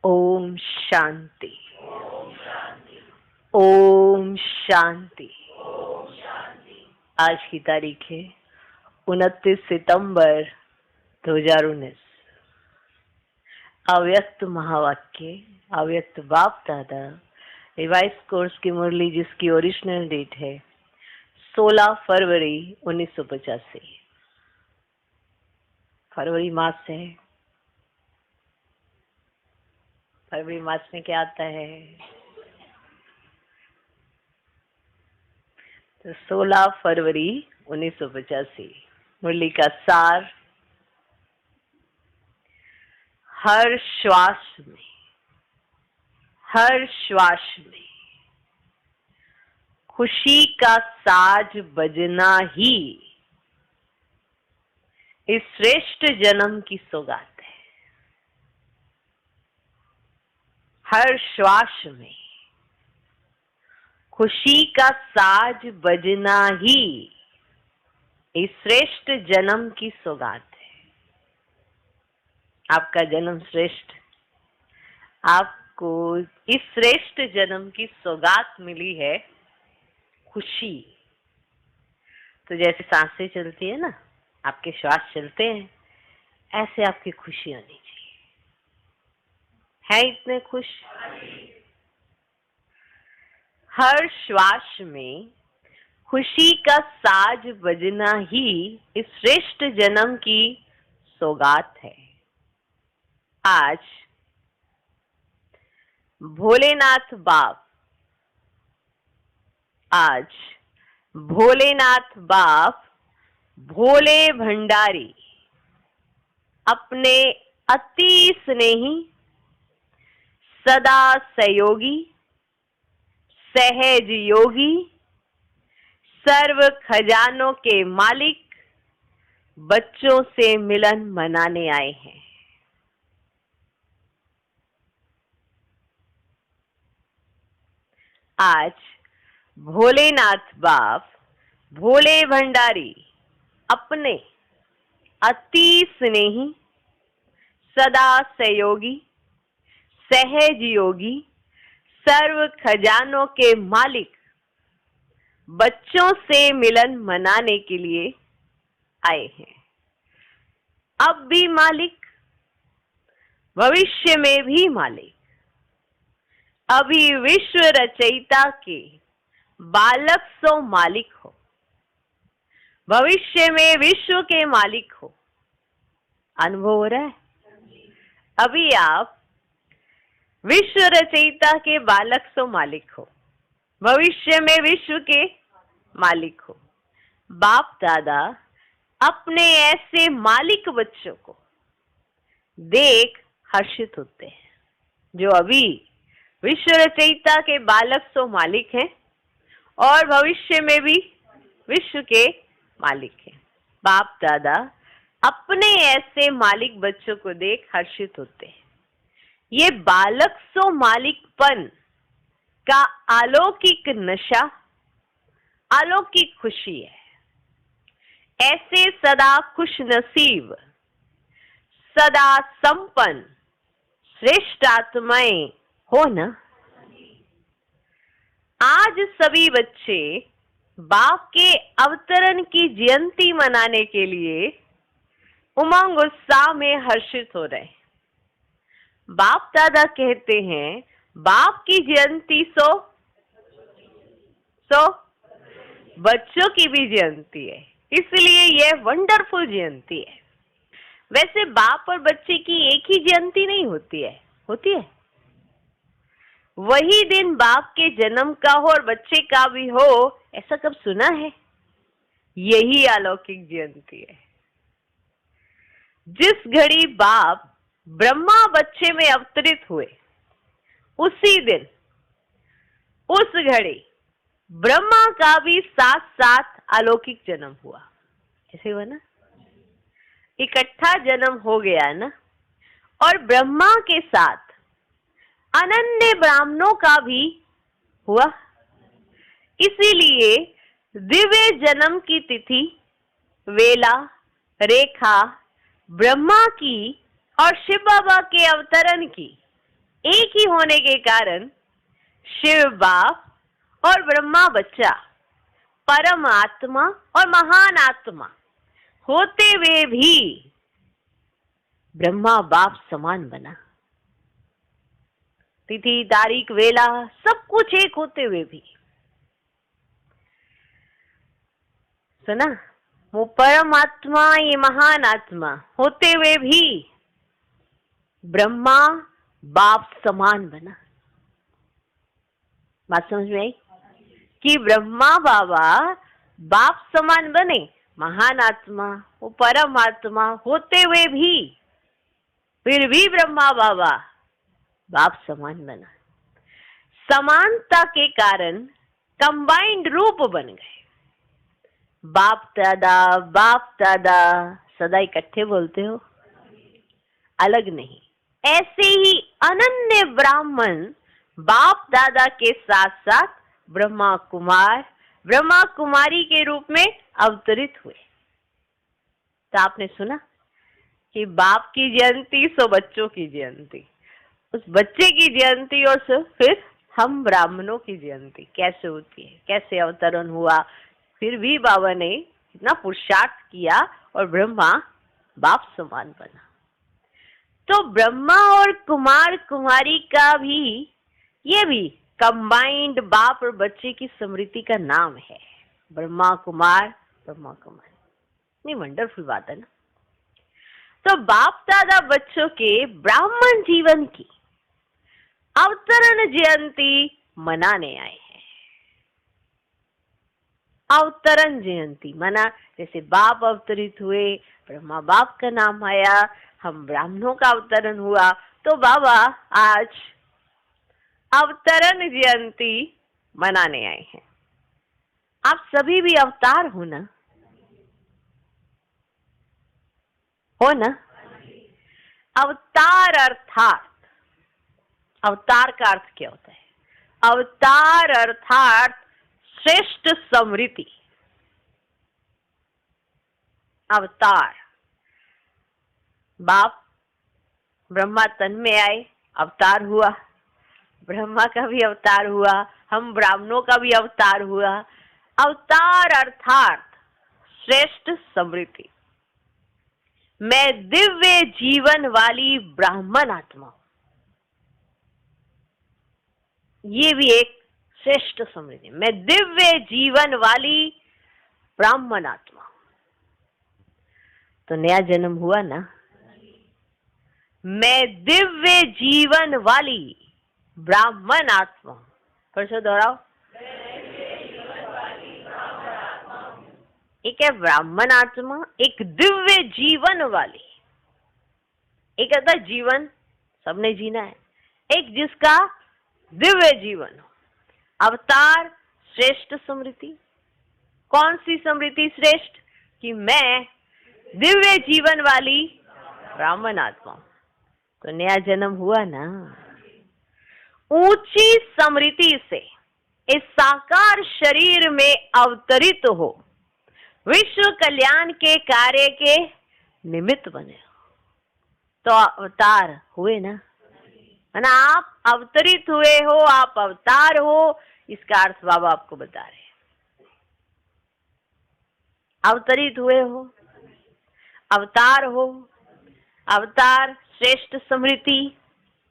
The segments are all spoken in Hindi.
ओम शांति। ओम शांति। आज की तारीख है 29 सितंबर 2019। अव्यक्त महावाक्य, अव्यक्त बाप दादा रिवाइज कोर्स की मुरली, जिसकी ओरिजिनल डेट है 16 फरवरी 1985। फरवरी मास है। फरवरी मास में क्या आता है? तो 16 फरवरी 1985। मुरली का सार: हर श्वास में, हर श्वास में खुशी का साज बजना ही इस श्रेष्ठ जन्म की सौगात है। हर श्वास में खुशी का साज बजना ही इस श्रेष्ठ जन्म की सौगात है। आपका जन्म श्रेष्ठ, आपको इस श्रेष्ठ जन्म की सौगात मिली है खुशी। तो जैसे सांसें चलती है ना, आपके श्वास चलते हैं, ऐसे आपकी खुशी होनी चाहिए। है इतने खुश? हर श्वास में खुशी का साज बजना ही इस श्रेष्ठ जन्म की सौगात है। आज भोलेनाथ बाप, आज भोलेनाथ बाप भोले भंडारी अपने अति स्नेही, सदा सहयोगी, सहज योगी, सर्व खजानों के मालिक बच्चों से मिलन मनाने आए हैं। आज भोलेनाथ बाप भोले भंडारी अपने अति स्नेही, सदा सहयोगी, सहज योगी, सर्व खजानों के मालिक बच्चों से मिलन मनाने के लिए आए हैं। अब भी मालिक, भविष्य में भी मालिक, अभी विश्व रचयिता के बालक सो मालिक हो, भविष्य में विश्व के मालिक हो। अनुभव हो रहा है? अभी आप विश्व रचयिता के बालक सो मालिक हो, भविष्य में विश्व के मालिक हो। बाप दादा अपने ऐसे मालिक बच्चों को देख हर्षित होते हैं, जो अभी विश्व रचयिता के बालक सो मालिक हैं और भविष्य में भी विश्व के मालिक हैं। बाप दादा अपने ऐसे मालिक बच्चों को देख हर्षित होते हैं। ये बालक सो मालिकपन का अलौकिक नशा, अलौकिक खुशी है। ऐसे सदा खुश नसीब, सदा संपन्न श्रेष्ठ आत्माएं हो ना। आज सभी बच्चे बाप के अवतरण की जयंती मनाने के लिए उमंग उत्साह में हर्षित हो रहे हैं। बाप दादा कहते हैं, बाप की जयंती सो बच्चों की भी जयंती है, इसलिए यह वंडरफुल जयंती है। वैसे बाप और बच्चे की एक ही जयंती नहीं होती है, होती है। वही दिन बाप के जन्म का हो और बच्चे का भी हो, ऐसा कब सुना है? यही अलौकिक जयंती है। जिस घड़ी बाप ब्रह्मा बच्चे में अवतरित हुए, उसी दिन, उस घड़ी ब्रह्मा का भी साथ साथ अलौकिक जन्म हुआ। ऐसे हुआ ना, इकट्ठा जन्म हो गया ना। और ब्रह्मा के साथ अनन्य ब्राह्मणों का भी हुआ। इसीलिए दिव्य जन्म की तिथि, वेला, रेखा ब्रह्मा की और शिव बाबा के अवतरण की एक ही होने के कारण शिव बाप और ब्रह्मा बच्चा, परम आत्मा और महान आत्मा होते हुए भी ब्रह्मा बाप समान बना। तिथि तारीख वेला सब कुछ एक होते हुए भी। सुना, वो परमात्मा, ये महान आत्मा होते हुए भी ब्रह्मा बाप समान बना। बात समझ में आई कि ब्रह्मा बाबा बाप समान बने, महान आत्मा वो परमात्मा होते हुए भी फिर भी ब्रह्मा बाबा बाप समान बना। समानता के कारण कंबाइंड रूप बन गए। बाप दादा सदा इकट्ठे बोलते हो, अलग नहीं। ऐसे ही अनन्य ब्राह्मण बाप दादा के साथ साथ ब्रह्मा कुमार, ब्रह्मा कुमारी के रूप में अवतरित हुए। तो आपने सुना कि बाप की जयंती सो बच्चों की जयंती, उस बच्चे की जयंती और फिर हम ब्राह्मणों की जयंती कैसे होती है, कैसे अवतरण हुआ। फिर भी बाबा ने इतना पुरुषार्थ किया और ब्रह्मा बाप समान बना। तो ब्रह्मा और कुमार कुमारी का भी, ये भी कंबाइंड बाप और बच्चे की स्मृति का नाम है, ब्रह्मा कुमार ब्रह्मा कुमारी। नहीं, वंडरफुल बात है ना। तो बाप दादा बच्चों के ब्राह्मण जीवन की अवतरण जयंती मनाने आए हैं। अवतरण जयंती मना, जैसे बाप अवतरित हुए, ब्रह्मा बाप का नाम आया, हम ब्राह्मणों का अवतरण हुआ, तो बाबा आज अवतरण जयंती मनाने आए हैं। आप सभी भी अवतार हो ना, हो ना। अवतार अर्थात, अवतार का अर्थ क्या होता है? अवतार अर्थात श्रेष्ठ स्मृति। अवतार, बाप ब्रह्मा तन में आए, अवतार हुआ, ब्रह्मा का भी अवतार हुआ, हम ब्राह्मणों का भी अवतार हुआ। अवतार अर्थात श्रेष्ठ स्मृति। मैं दिव्य जीवन वाली ब्राह्मण आत्मा, ये भी एक श्रेष्ठ स्मृति। मैं दिव्य जीवन वाली ब्राह्मण आत्मा। तो नया जन्म हुआ ना। मैं दिव्य जीवन वाली ब्राह्मण आत्मा। फिर से दोहराओ, एक है ब्राह्मण आत्मा, एक दिव्य जीवन वाली। एक आता जीवन सबने जीना है, एक जिसका दिव्य जीवन हो। अवतार श्रेष्ठ स्मृति। कौन सी स्मृति श्रेष्ठ? कि मैं दिव्य जीवन वाली ब्राह्मण आत्मा। तो नया जन्म हुआ ना। ऊंची स्मृति से इस साकार शरीर में अवतरित हो, विश्व कल्याण के कार्य के निमित्त बने हो, तो अवतार हुए ना। है ना, आप अवतरित हुए हो, आप अवतार हो। इसका अर्थ बाबा आपको बता रहे हैं। अवतरित हुए हो, अवतार हो। अवतार श्रेष्ठ स्मृति।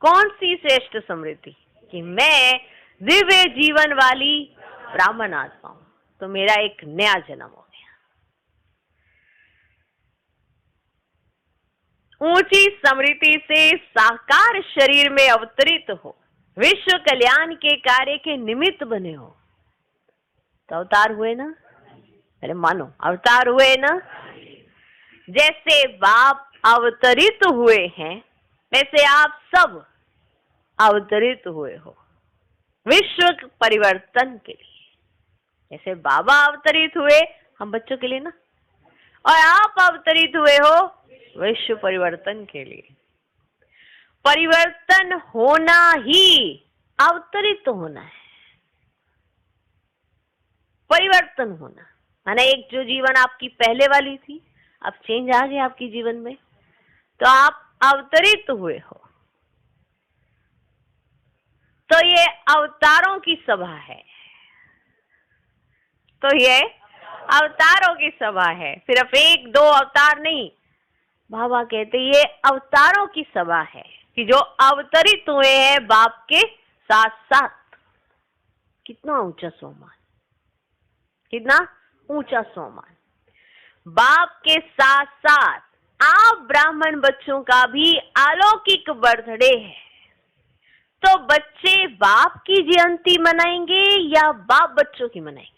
कौन सी श्रेष्ठ स्मृति? कि मैं दिव्य जीवन वाली ब्राह्मण आत्मा हूं, तो मेरा एक नया जन्म हो गया। ऊंची स्मृति से साकार शरीर में अवतरित हो, विश्व कल्याण के कार्य के निमित्त बने हो, तो अवतार हुए ना। अरे मानो अवतार हुए ना। जैसे बाप अवतरित हुए हैं, वैसे आप सब अवतरित हुए हो विश्व परिवर्तन के लिए। जैसे बाबा अवतरित हुए हम बच्चों के लिए ना, और आप अवतरित हुए हो विश्व परिवर्तन के लिए। परिवर्तन होना ही अवतरित होना है। परिवर्तन होना माने एक जो जीवन आपकी पहले वाली थी, अब चेंज आ गया आपकी जीवन में, तो आप अवतरित हुए हो। ये अवतारों की सभा है, तो ये अवतारों की सभा है, सिर्फ एक दो अवतार नहीं। बाबा कहते ये अवतारों की सभा है कि जो अवतरित हुए हैं बाप के साथ साथ। कितना ऊंचा सम्मान, कितना ऊंचा सम्मान। बाप के साथ साथ आप ब्राह्मण बच्चों का भी अलौकिक बर्थडे है, तो बच्चे बाप की जयंती मनाएंगे या बाप बच्चों की मनाएंगे,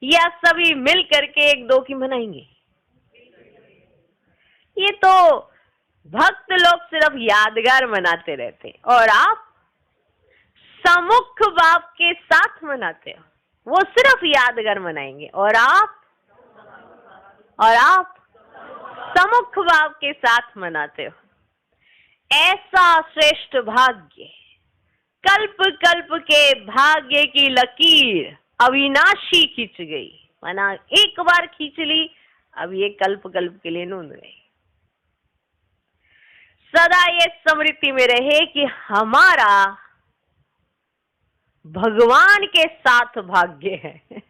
या सभी मिल करके एक दो की मनाएंगे? ये तो भक्त लोग सिर्फ यादगार मनाते रहते, और आप समुख बाप के साथ मनाते हो, वो सिर्फ यादगार मनाएंगे, और आप समुख बाप के साथ मनाते हो। ऐसा श्रेष्ठ भाग्य, कल्प कल्प के भाग्य की लकीर अविनाशी खींच गई, माना एक बार खींच ली, अब ये कल्प कल्प के लिए नूंद गई। सदा ये स्मृति में रहे कि हमारा भगवान के साथ भाग्य है।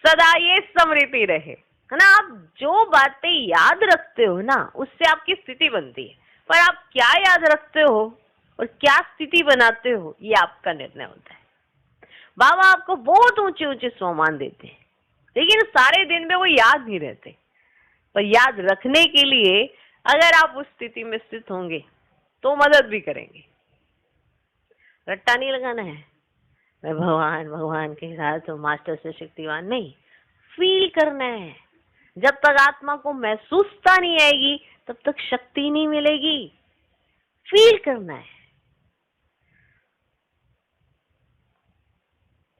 सदा ये स्मृति रहे, है ना। आप जो बातें याद रखते हो ना, उससे आपकी स्थिति बनती है, पर आप क्या याद रखते हो और क्या स्थिति बनाते हो, ये आपका निर्णय होता है। बाबा आपको बहुत ऊंचे ऊंचे सम्मान देते हैं, लेकिन सारे दिन में वो याद नहीं रहते। पर याद रखने के लिए अगर आप उस स्थिति में स्थित होंगे तो मदद भी करेंगे। रट्टा नहीं लगाना है, मैं भगवान के साथ हूँ, मास्टर से शक्तिवान नहीं। फील करना है। जब तक आत्मा को महसूसता नहीं आएगी तब तक शक्ति नहीं मिलेगी। फील करना है।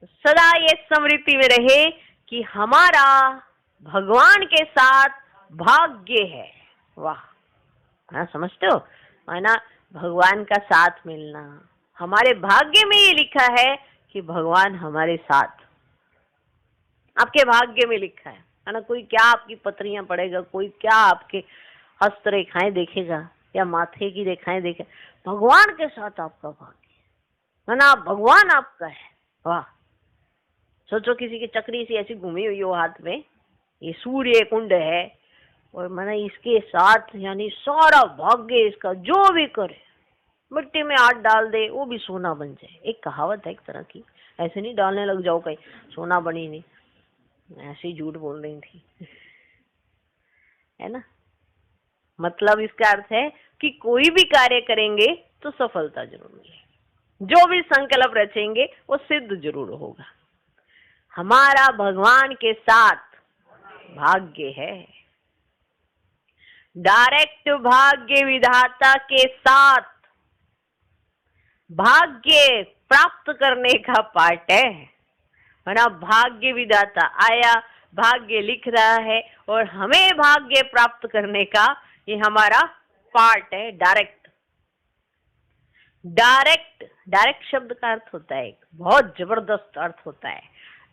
तो सदा ये स्मृति में रहे कि हमारा भगवान के साथ भाग्य है। वाह, हाँ समझते हो, है ना। भगवान का साथ मिलना हमारे भाग्य में ये लिखा है कि भगवान हमारे साथ, आपके भाग्य में लिखा है ना। कोई क्या आपकी पत्रियां पढ़ेगा, कोई क्या आपके हस्त रेखाएं देखेगा या माथे की रेखाएं देखेगा, भगवान के साथ आपका भाग्य है ना। भगवान आपका है। वाह, सोचो किसी की चक्री सी ऐसी घूमी हुई हो हाथ में, ये सूर्य कुंड है, और मैंने इसके साथ यानी सारा भाग्य इसका जो भी करे, मिट्टी में हाथ डाल दे वो भी सोना बन जाए। एक कहावत है एक तरह की, ऐसे नहीं डालने लग जाओ कहीं सोना बनी नहीं, ऐसे ही झूठ बोल रही थी, है ना। मतलब इसका अर्थ है कि कोई भी कार्य करेंगे तो सफलता जरूर मिलेगी, जो भी संकल्प रचेंगे वो सिद्ध जरूर होगा। हमारा भगवान के साथ भाग्य है। डायरेक्ट भाग्य विधाता के साथ भाग्य प्राप्त करने का पार्ट है ना। भाग्य विधाता आया, भाग्य लिख रहा है, और हमें भाग्य प्राप्त करने का ये हमारा पार्ट है। डायरेक्ट शब्द का अर्थ होता है, एक बहुत जबरदस्त अर्थ होता है।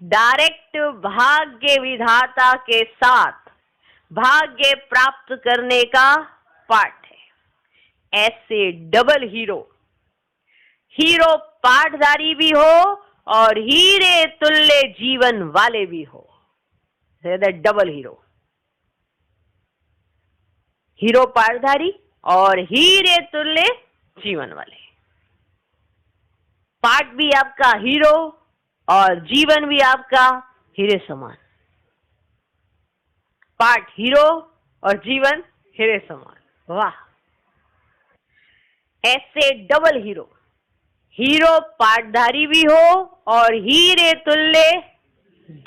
डायरेक्ट भाग्य विधाता के साथ भाग्य प्राप्त करने का पार्ट है। ऐसे डबल हीरो पाठधारी भी हो और हीरे तुल्य जीवन वाले भी हो। डबल हीरो पाठधारी और हीरे तुल्य जीवन वाले। पाठ भी आपका हीरो और जीवन भी आपका हीरे समान। पाठ हीरो और जीवन हीरे समान। वाह, ऐसे डबल हीरो पाठधारी भी हो और हीरे तुल्य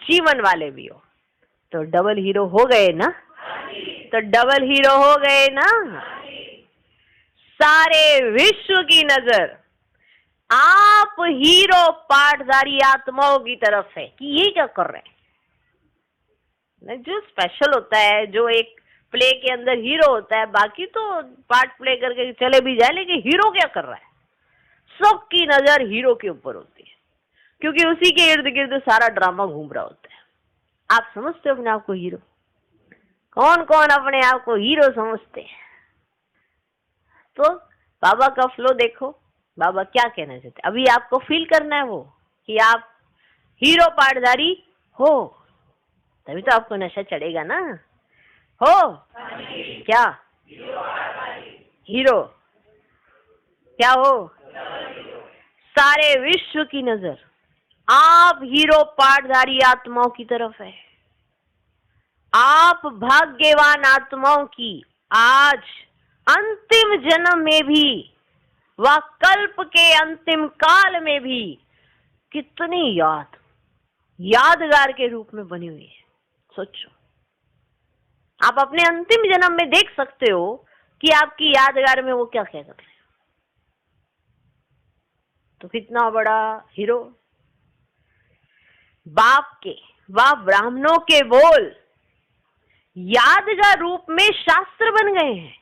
जीवन वाले भी हो, तो डबल हीरो हो गए ना। तो डबल हीरो हो गए ना। सारे विश्व की नजर आप हीरो पाठधारी आत्माओं की तरफ है कि ये क्या कर रहे हैं। जो स्पेशल होता है, जो एक प्ले के अंदर हीरो होता है, बाकी तो पार्ट प्ले करके चले भी जाए, लेकिन हीरो क्या कर रहा है, सबकी नजर हीरो के ऊपर होती है, क्योंकि उसी के इर्द गिर्द सारा ड्रामा घूम रहा होता है। आप समझते हो अपने आप को हीरो, कौन कौन अपने आप को हीरो समझते हैं। तो बाबा का फ्लो देखो, बाबा क्या कहना चाहते हैं। अभी आपको फील करना है वो कि आप हीरो पार्टधारी हो, तभी तो आपको नशा चढ़ेगा ना। हो क्या हीरो, क्या हो, सारे विश्व की नजर आप हीरो पार्टधारी आत्माओं की तरफ है। आप भाग्यवान आत्माओं की आज अंतिम जन्म में भी व कल्प के अंतिम काल में भी कितनी यादगार के रूप में बनी हुई है। सोचो, आप अपने अंतिम जन्म में देख सकते हो कि आपकी यादगार में वो क्या कह सकते हैं। तो कितना बड़ा हीरो। बाप के व ब्राह्मणों के बोल यादगार रूप में शास्त्र बन गए हैं।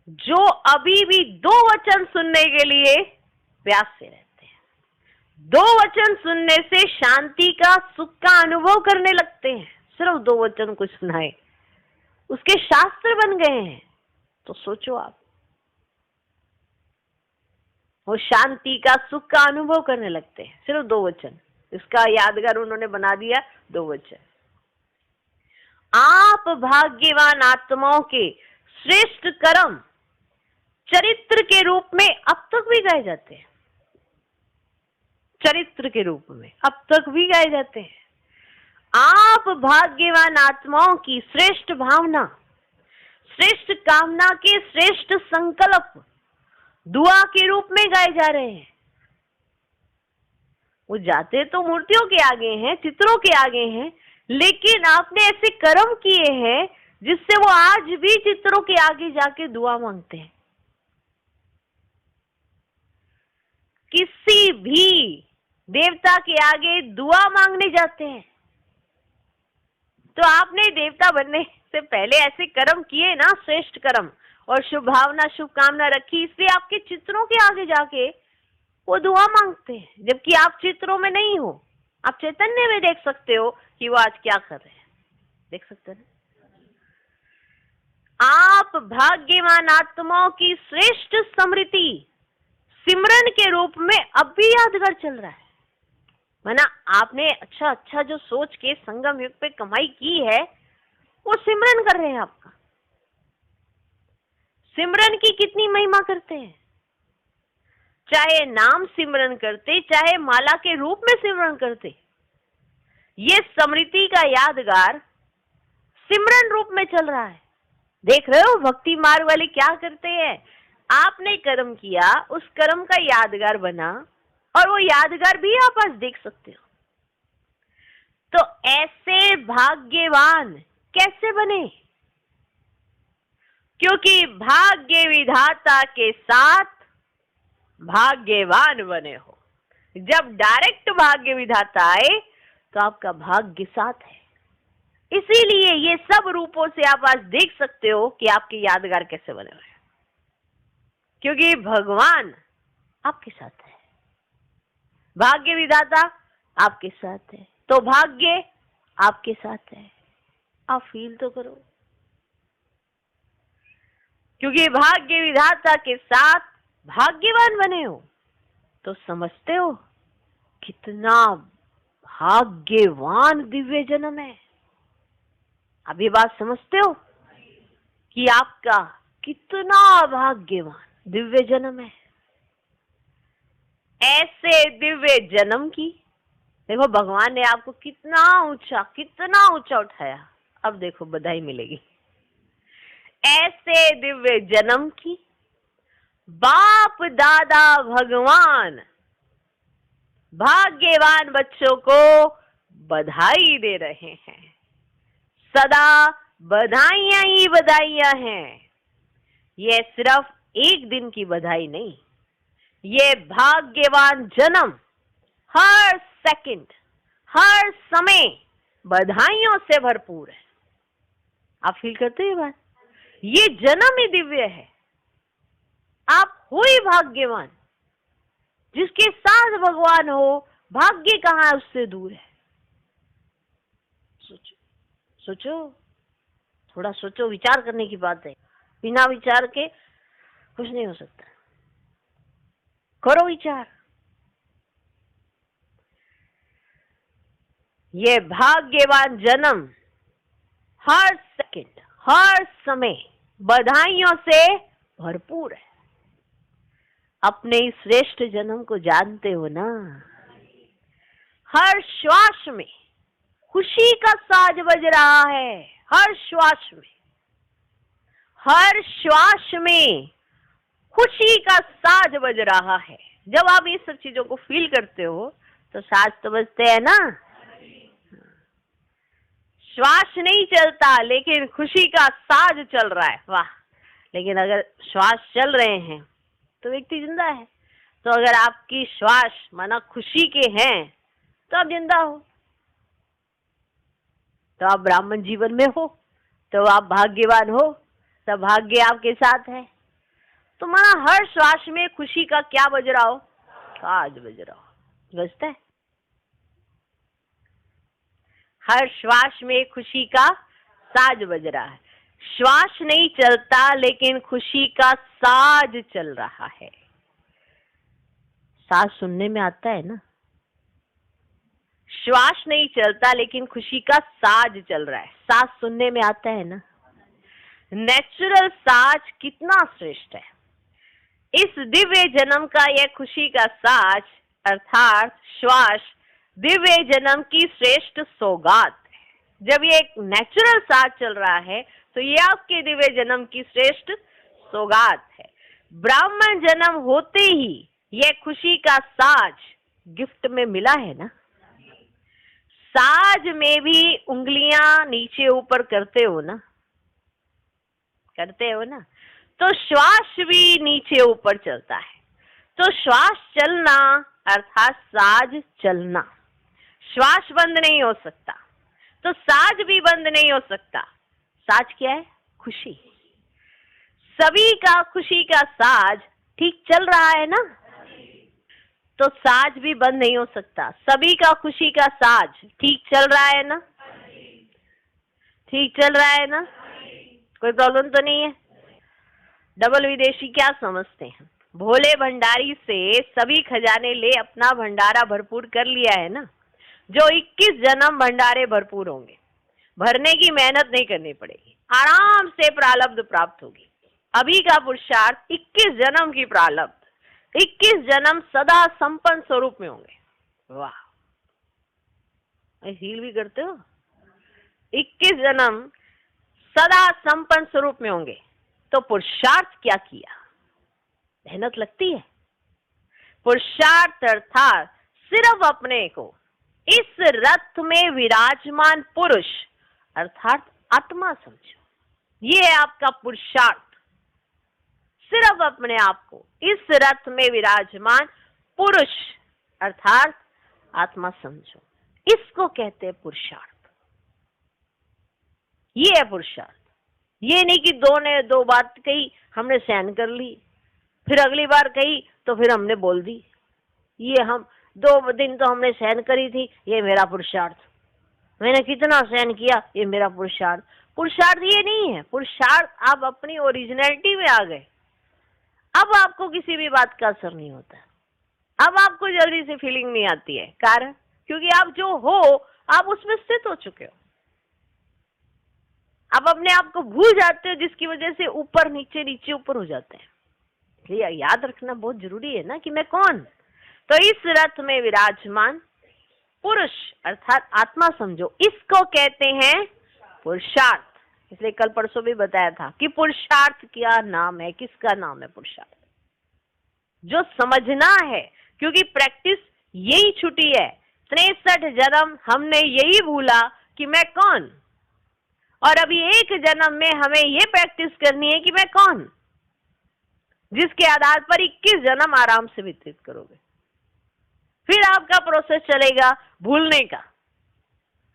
जो अभी भी दो वचन सुनने के लिए प्यास से रहते हैं, दो वचन सुनने से शांति का, सुख का अनुभव करने लगते हैं। सिर्फ दो वचन को सुनाए उसके शास्त्र बन गए हैं। तो सोचो आप, वो शांति का, सुख का अनुभव करने लगते हैं सिर्फ दो वचन। इसका यादगार उन्होंने बना दिया दो वचन। आप भाग्यवान आत्माओं के श्रेष्ठ कर्म चरित्र के रूप में अब तक भी गाए जाते हैं। चरित्र के रूप में अब तक भी गाए जाते हैं। आप भाग्यवान आत्माओं की श्रेष्ठ भावना, श्रेष्ठ कामना के श्रेष्ठ संकल्प दुआ के रूप में गाए जा रहे हैं। वो जाते तो मूर्तियों के आगे हैं, चित्रों के आगे हैं, लेकिन आपने ऐसे कर्म किए हैं जिससे वो आज भी चित्रों के आगे जाके दुआ मांगते हैं। किसी भी देवता के आगे दुआ मांगने जाते हैं। तो आपने देवता बनने से पहले ऐसे कर्म किए ना, श्रेष्ठ कर्म, और शुभ भावना, शुभकामना रखी, इसलिए आपके चित्रों के आगे जाके वो दुआ मांगते हैं। जबकि आप चित्रों में नहीं हो, आप चैतन्य में देख सकते हो कि वो आज क्या कर रहे हैं। देख सकते हैं। आप भाग्यवान आत्माओं की श्रेष्ठ स्मृति सिमरन के रूप में अब भी यादगार चल रहा है। माना आपने अच्छा जो सोच के संगम युग पे कमाई की है, वो सिमरन कर रहे हैं आपका। सिमरन की कितनी महिमा करते हैं। चाहे नाम सिमरन करते, चाहे माला के रूप में सिमरन करते, ये स्मृति का यादगार सिमरन रूप में चल रहा है। देख रहे हो भक्ति मार्ग वाले क्या करते हैं। आपने कर्म किया, उस कर्म का यादगार बना, और वो यादगार भी आप आज देख सकते हो। तो ऐसे भाग्यवान कैसे बने? क्योंकि भाग्य विधाता के साथ भाग्यवान बने हो। जब डायरेक्ट भाग्य विधाता आए तो आपका भाग्य साथ है। इसीलिए ये सब रूपों से आप आज देख सकते हो कि आपके यादगार कैसे बने हुए हैं। क्योंकि भगवान आपके साथ है, भाग्य विधाता आपके साथ है, तो भाग्य आपके साथ है। आप फील तो करो। क्योंकि भाग्य विधाता के साथ भाग्यवान बने हो, तो समझते हो कितना भाग्यवान दिव्य जन्म है। अब ये बात समझते हो कि आपका कितना भाग्यवान दिव्य जन्म है। ऐसे दिव्य जन्म की देखो भगवान ने आपको कितना ऊंचा उठाया। अब देखो बधाई मिलेगी। ऐसे दिव्य जन्म की बाप दादा भगवान भाग्यवान बच्चों को बधाई दे रहे हैं। सदा बधाइयां ही बधाइयां हैं। ये सिर्फ एक दिन की बधाई नहीं, ये भाग्यवान जन्म हर सेकंड, हर समय बधाइयों से भरपूर है। आप फील करते हैं बात? ये जन्म ही दिव्य है। आप हो ही भाग्यवान। जिसके साथ भगवान हो, भाग्य कहाँ है उससे दूर है। सोचो, थोड़ा सोचो, विचार करने की बात है। बिना विचार के कुछ नहीं हो सकता। करो विचार। ये भाग्यवान जन्म हर सेकंड, हर समय बधाइयों से भरपूर है। अपने इस श्रेष्ठ जन्म को जानते हो ना? हर श्वास में खुशी का साज बज रहा है। हर श्वास में, हर श्वास में खुशी का साज बज रहा है। जब आप ये सब चीजों को फील करते हो तो साज तो बजते हैं ना। श्वास नहीं चलता लेकिन खुशी का साज चल रहा है। वाह! लेकिन अगर श्वास चल रहे हैं तो व्यक्ति जिंदा है। तो अगर आपकी श्वास माना खुशी के हैं तो आप जिंदा हो, तो आप ब्राह्मण जीवन में हो, तो आप भाग्यवान हो, तो भाग्य आपके साथ है। तो माना हर श्वास में खुशी का क्या बज रहा हो? साज बज रहा हो। बजता है? हर श्वास में खुशी का साज बज रहा है। श्वास नहीं चलता लेकिन खुशी का साज चल रहा है। साज सुनने में आता है ना? श्वास नहीं चलता लेकिन खुशी का साज चल रहा है। साज सुनने में आता है ना? नेचुरल साज कितना श्रेष्ठ है। इस दिव्य जन्म का यह खुशी का साज अर्थात श्वास दिव्य जन्म की श्रेष्ठ सौगात है। जब ये एक नेचुरल साज चल रहा है तो ये आपके दिव्य जन्म की श्रेष्ठ सौगात है। ब्राह्मण जन्म होते ही यह खुशी का साज गिफ्ट में मिला है ना। साज में भी उंगलियां नीचे ऊपर करते हो ना? करते हो ना? तो श्वास भी नीचे ऊपर चलता है। तो श्वास चलना अर्थात साज चलना। श्वास बंद नहीं हो सकता तो साज भी बंद नहीं हो सकता। साज क्या है? खुशी। सभी का खुशी का साज ठीक चल रहा है ना, तो साज भी बंद नहीं हो सकता। सभी का खुशी का साज ठीक चल रहा है ना? ठीक चल रहा है ना? कोई प्रॉब्लम तो नहीं है? डबल विदेशी क्या समझते हैं? भोले भंडारी से सभी खजाने ले अपना भंडारा भरपूर कर लिया है ना। जो 21 जन्म भंडारे भरपूर होंगे, भरने की मेहनत नहीं करनी पड़ेगी, आराम से प्रारब्ध प्राप्त होगी। अभी का पुरुषार्थ 21 जन्म की प्रारब्ध, 21 जन्म सदा संपन्न स्वरूप में होंगे। वाह! फील भी करते हो? 21 जन्म सदा संपन्न स्वरूप में होंगे। तो पुरुषार्थ क्या किया? मेहनत लगती है। पुरुषार्थ अर्थात सिर्फ अपने को इस रथ में विराजमान पुरुष अर्थात आत्मा समझो। ये है आपका पुरुषार्थ। सिर्फ अपने आप को इस रथ में विराजमान पुरुष अर्थात आत्मा समझो। इसको कहते हैं पुरुषार्थ। ये है पुरुषार्थ। ये नहीं कि दो बात कही, हमने सहन कर ली, फिर अगली बार कही तो फिर हमने बोल दी। ये हम 2 दिन तो हमने सहन करी थी, ये मेरा पुरुषार्थ। मैंने कितना सहन किया, ये मेरा पुरुषार्थ। पुरुषार्थ ये नहीं है। पुरुषार्थ आप अपनी ओरिजिनलिटी में आ गए। अब आपको किसी भी बात का असर नहीं होता। अब आपको जल्दी से फीलिंग नहीं आती है। कारण क्योंकि आप जो हो आप उसमें स्थित हो चुके हो। आप अपने आप को भूल जाते हो, जिसकी वजह से ऊपर नीचे नीचे ऊपर हो जाते हैं। इसलिए याद रखना बहुत जरूरी है ना कि मैं कौन। तो इस रथ में विराजमान पुरुष अर्थात आत्मा समझो। इसको कहते हैं पुरुषार्थ। इसलिए कल परसों भी बताया था कि पुरुषार्थ क्या नाम है, किसका नाम है पुरुषार्थ। जो समझना है, क्योंकि प्रैक्टिस यही छुटी है। 63 जन्म हमने यही भूला कि मैं कौन, और अभी एक जन्म में हमें ये प्रैक्टिस करनी है कि मैं कौन, जिसके आधार पर 21 जन्म आराम से व्यतीत करोगे। फिर आपका प्रोसेस चलेगा भूलने का,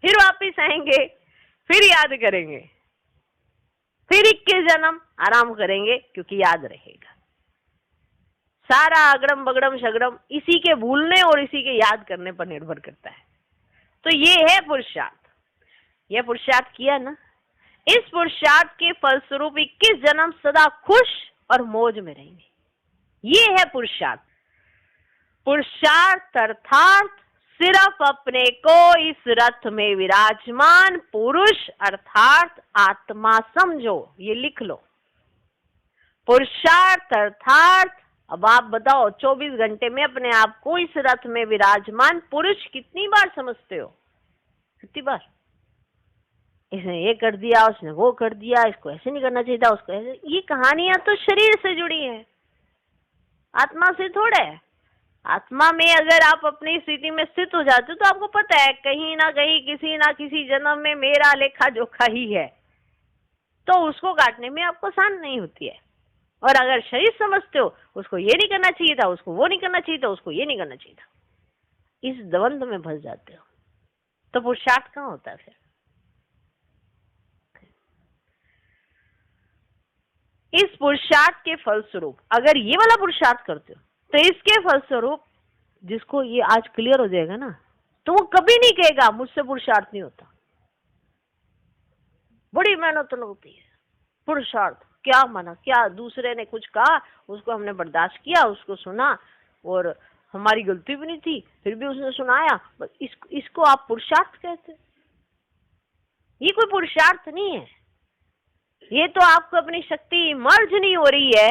फिर वापिस आएंगे, फिर याद करेंगे, फिर 21 जन्म आराम करेंगे क्योंकि याद रहेगा। सारा अगड़म बगड़म शगड़म इसी के भूलने और इसी के याद करने पर निर्भर करता है। तो ये है पुरुषार्थ। यह पुरुषार्थ किया ना, इस पुरुषार्थ के फलस्वरूप 21 जन्म सदा खुश और मौज में रहेंगे। ये है पुरुषार्थ। पुरुषार्थ अर्थात सिर्फ अपने को इस रथ में विराजमान पुरुष अर्थात आत्मा समझो। ये लिख लो। पुरुषार्थ अर्थात, अब आप बताओ 24 घंटे में अपने आप को इस रथ में विराजमान पुरुष कितनी बार समझते हो? कितनी बार? इसने ये कर दिया, उसने वो कर दिया, इसको ऐसे नहीं करना चाहिए था, उसको ऐसे। ये कहानियां तो शरीर से जुड़ी है, आत्मा से थोड़ा है। आत्मा में अगर आप अपनी स्थिति में स्थित हो जाते हो तो आपको पता है कहीं ना कहीं किसी ना किसी जन्म में मेरा लेखा जोखा ही है, तो उसको काटने में आपको आसान नहीं होती है। और अगर शरीर समझते हो उसको ये नहीं करना चाहिए था, उसको वो नहीं करना चाहिए था, उसको ये नहीं करना चाहिए था, इस द्वंद्व में फंस जाते हो, तो पुरुषार्थ कहाँ होता है फिर? इस पुरुषार्थ के फलस्वरूप अगर ये वाला पुरुषार्थ करते हो तो इसके फलस्वरूप जिसको ये आज क्लियर हो जाएगा ना, तो वो कभी नहीं कहेगा मुझसे पुरुषार्थ नहीं होता। बड़ी मेहनत लगती है। पुरुषार्थ क्या माना, क्या दूसरे ने कुछ कहा, उसको हमने बर्दाश्त किया, उसको सुना, और हमारी गलती भी नहीं थी फिर भी उसने सुनाया, इसको आप पुरुषार्थ कहते? ये कोई पुरुषार्थ नहीं है। ये तो आपको अपनी शक्ति मर्ज नहीं हो रही है,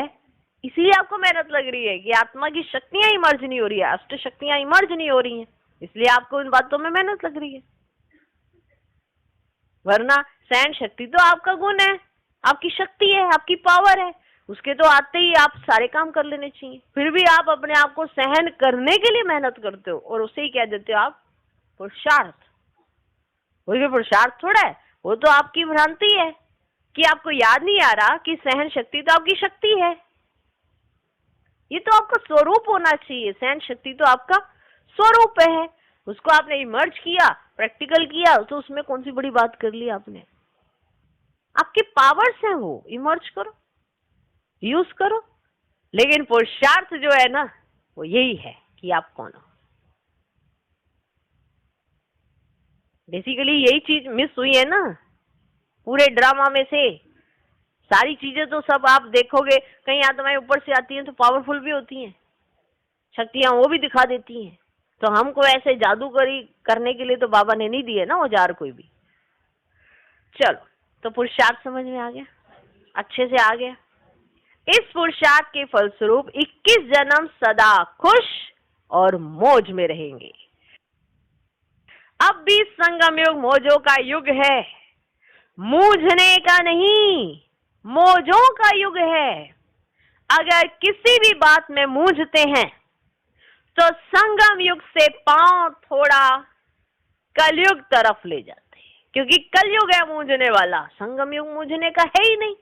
इसलिए आपको मेहनत लग रही है कि आत्मा की शक्तियां इमर्ज नहीं हो रही है, अष्ट शक्तियां इमर्ज नहीं हो रही हैं, इसलिए आपको इन बातों में मेहनत लग रही है। वरना सहन शक्ति तो आपका गुण है, आपकी शक्ति है, आपकी पावर है, उसके तो आते ही आप सारे काम कर लेने चाहिए। फिर भी आप अपने आप को सहन करने के लिए मेहनत करते हो और उसे ही कह देते हो आप पुरुषार्थ। वो पुरुषार्थ थोड़ा है, वो तो आपकी भ्रांति है कि आपको याद नहीं आ रहा कि सहन शक्ति तो आपकी शक्ति है। ये तो आपका स्वरूप होना चाहिए। सहन शक्ति तो आपका स्वरूप है, उसको आपने इमर्ज किया, प्रैक्टिकल किया, तो उसमें कौन सी बड़ी बात कर ली आपने? आपके पावर्स हैं, वो इमर्ज करो, यूज करो। लेकिन पुरुषार्थ जो है ना, वो यही है कि आप कौन हो। बेसिकली यही चीज मिस हुई है ना पूरे ड्रामा में से। सारी चीजें तो सब आप देखोगे, कई आत्माएं ऊपर से आती हैं तो पावरफुल भी होती हैं, शक्तियां वो भी दिखा देती हैं। तो हमको ऐसे जादूगरी करने के लिए तो बाबा ने नहीं दिए ना औजार कोई भी। चलो, तो पुरुषार्थ समझ में आ गया, अच्छे से आ गया। इस पुरुषार्थ के फलस्वरूप 21 जन्म सदा खुश और मौज में रहेंगे। अब भी संगम युग मौजों का युग है, मूझने का नहीं, मौजों का युग है। अगर किसी भी बात में मूझते हैं तो संगम युग से पांव थोड़ा कलयुग तरफ ले जाते हैं, क्योंकि कलयुग है मूझने वाला, संगम युग मूझने का है ही नहीं।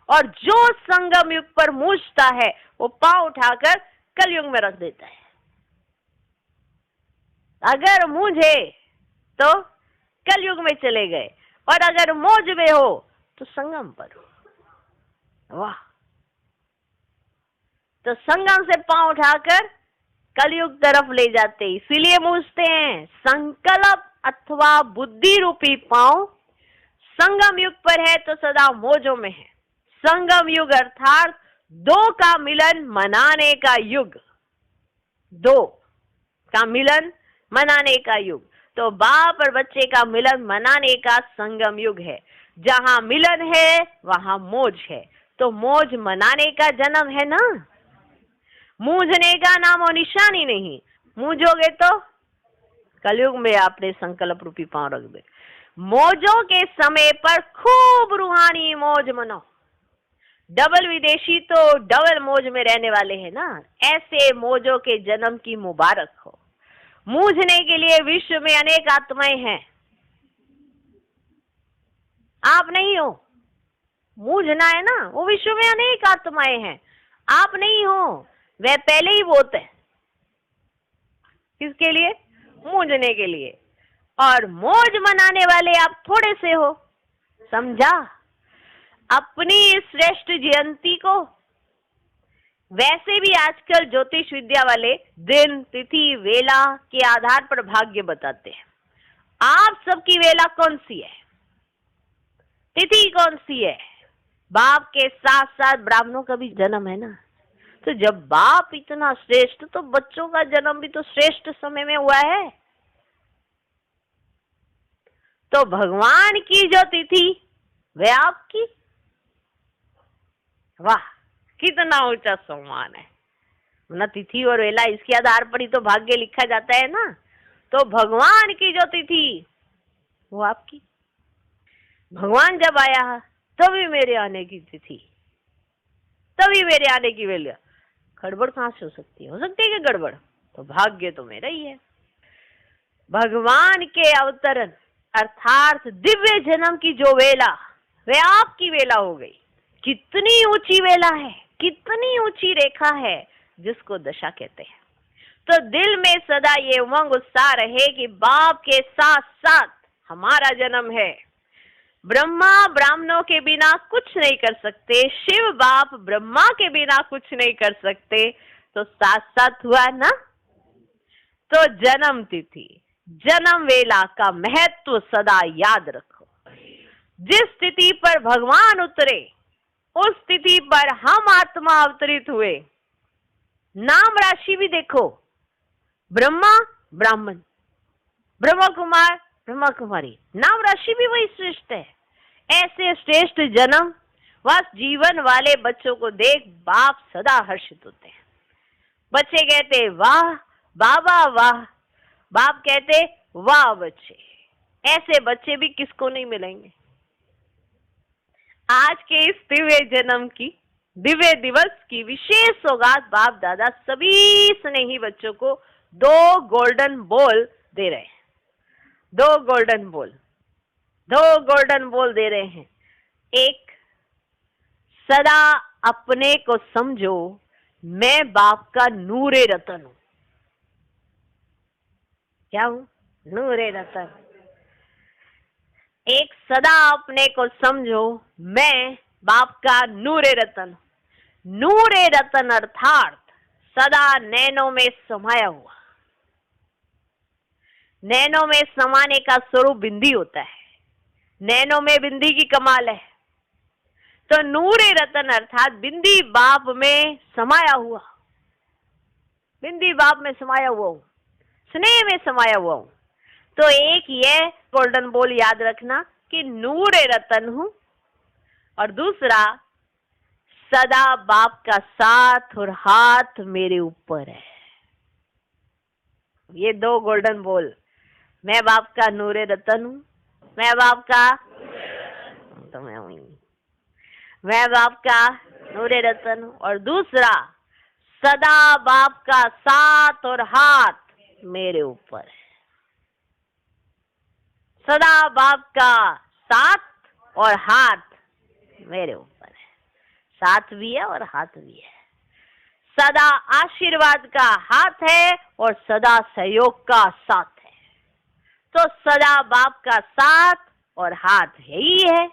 और जो संगम युग पर मूझता है वो पांव उठाकर कलयुग में रख देता है। अगर मूझे तो कलयुग में चले गए, और अगर मौज में हो तो संगम पर हो। वाह! तो संगम से पांव उठाकर कलयुग तरफ ले जाते, इसीलिए मूझते हैं। संकल्प अथवा बुद्धि रूपी पांव संगम युग पर है तो सदा मौजों में है। संगम युग अर्थात दो का मिलन मनाने का युग, दो का मिलन मनाने का युग। तो बाप और बच्चे का मिलन मनाने का संगम युग है। जहां मिलन है वहां मौज है, तो मौज मनाने का जन्म है ना, मूझने का नाम और निशान ही नहीं। मूझोगे तो कलयुग में आपने संकल्प रूपी पांव रख दे। मौजों के समय पर खूब रूहानी मौज मनाओ। डबल विदेशी तो डबल मौज में रहने वाले हैं ना, ऐसे मौजों के जन्म की मुबारक हो। मूझने के लिए विश्व में अनेक आत्माएं हैं, आप नहीं हो। मूझना है ना, वो विश्व में अनेक आत्माएं हैं, आप नहीं हो। वह पहले ही बहुत है, किसके लिए? मूझने के लिए। और मौज मनाने वाले आप थोड़े से हो, समझा? अपनी श्रेष्ठ जयंती को वैसे भी आजकल ज्योतिष विद्या वाले दिन तिथि वेला के आधार पर भाग्य बताते हैं। आप सबकी वेला कौन सी है? तिथि कौन सी है? बाप के साथ साथ ब्राह्मणों का भी जन्म है ना। तो जब बाप इतना श्रेष्ठ, तो बच्चों का जन्म भी तो श्रेष्ठ समय में हुआ है। तो भगवान की जो तिथि वे आपकी, वाह कितना ऊंचा सम्मान है ना। तिथि और वेला इसके आधार पर ही तो भाग्य लिखा जाता है ना। तो भगवान की जो तिथि वो आपकी। भगवान जब आया तभी मेरे आने की तिथि, तभी मेरे आने की वेला। गड़बड़ कहां से हो सकती है? हो सकती है कि गड़बड़? तो भाग्य तो मेरा ही है। भगवान के अवतरण अर्थात दिव्य जन्म की जो वेला, वे आपकी वेला हो गई। कितनी ऊंची वेला है, कितनी ऊंची रेखा है जिसको दशा कहते हैं। तो दिल में सदा ये उमंग उत्साह रहे कि बाप के साथ साथ हमारा जन्म है। ब्रह्मा ब्राह्मणों के बिना कुछ नहीं कर सकते, शिव बाप ब्रह्मा के बिना कुछ नहीं कर सकते, तो साथ साथ हुआ ना। तो जन्म तिथि, जन्म वेला का महत्व सदा याद रखो। जिस तिथि पर भगवान उतरे उस तिथि पर हम आत्मा अवतरित हुए। नाम राशि भी देखो, ब्रह्मा ब्राह्मण, ब्रह्मा कुमार ब्रह्मा कुमारी, नाम राशि भी वही श्रेष्ठ है। ऐसे श्रेष्ठ जन्म व जीवन वाले बच्चों को देख बाप सदा हर्षित होते हैं। बच्चे कहते वाह बाबा वाह, बाप कहते वाह बच्चे। ऐसे बच्चे भी किसको नहीं मिलेंगे। आज के इस दिव्य जन्म की, दिव्य दिवस की विशेष सौगात बाप दादा सभी स्नेही बच्चों को 2 गोल्डन बॉल दे रहे हैं। 2 गोल्डन बॉल, 2 गोल्डन बॉल दे रहे हैं। एक, सदा अपने को समझो मैं बाप का नूरे रतन हूं। क्या हूं? नूरे रतन। एक, सदा अपने को समझो मैं बाप का नूरे रतन। नूरे रतन अर्थात सदा नैनों में समाया हुआ। नैनों में समाने का स्वरूप बिंदी होता है। नैनों में बिंदी की कमाल है। तो नूरे रतन अर्थात बिंदी बाप में समाया हुआ, बिंदी बाप में समाया हुआ हूं, स्नेह में समाया हुआ हूं। तो एक ये गोल्डन बॉल याद रखना कि नूरे रतन हूं, और दूसरा सदा बाप का साथ और हाथ मेरे ऊपर है। ये 2 गोल्डन बॉल, मैं बाप का नूरे रतन हूं, मैं बाप का, तो मैं बाप का नूरे रतन हूं, और दूसरा सदा बाप का साथ और हाथ मेरे ऊपर है। सदा बाप का साथ और हाथ मेरे ऊपर है। साथ भी है और हाथ भी है। सदा आशीर्वाद का हाथ है और सदा सहयोग का साथ है। तो सदा बाप का साथ और हाथ है ही है।